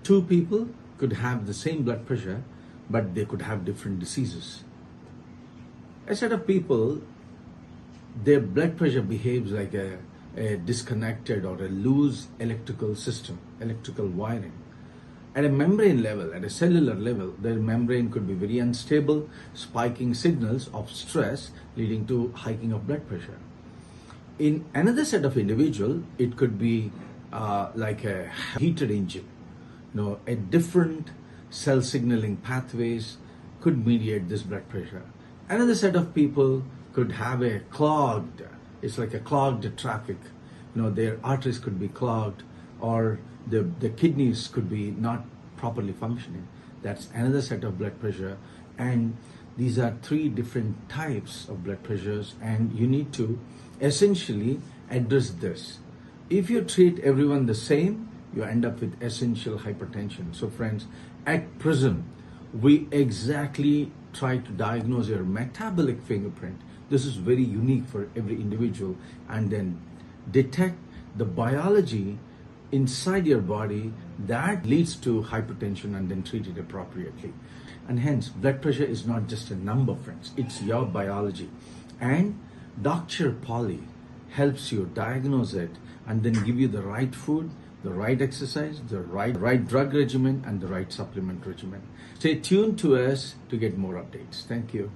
Two people could have the same blood pressure, but they could have different diseases. A set of people, their blood pressure behaves like a disconnected or a loose electrical system, electrical wiring. At a membrane level, at a cellular level, the membrane could be very unstable, spiking signals of stress leading to hiking of blood pressure. In another set of individual, it could be like a heated engine. A different cell signaling pathways could mediate this blood pressure. Another set of people could have a clogged, it's like a clogged traffic. Their arteries could be clogged, or the kidneys could be not properly functioning. That's another set of blood pressure. And these are three different types of blood pressures, and you need to essentially address this. If you treat everyone the same, you end up with essential hypertension. So friends, at PRISM, we exactly try to diagnose your metabolic fingerprint. This is very unique for every individual, and then detect the biology inside your body that leads to hypertension, and then treat it appropriately. And hence, blood pressure is not just a number, friends. It's your biology. And Docture-Poly helps you diagnose it and then give you the right food, the right exercise, the right drug regimen, and the right supplement regimen. Stay tuned to us to get more updates. Thank you.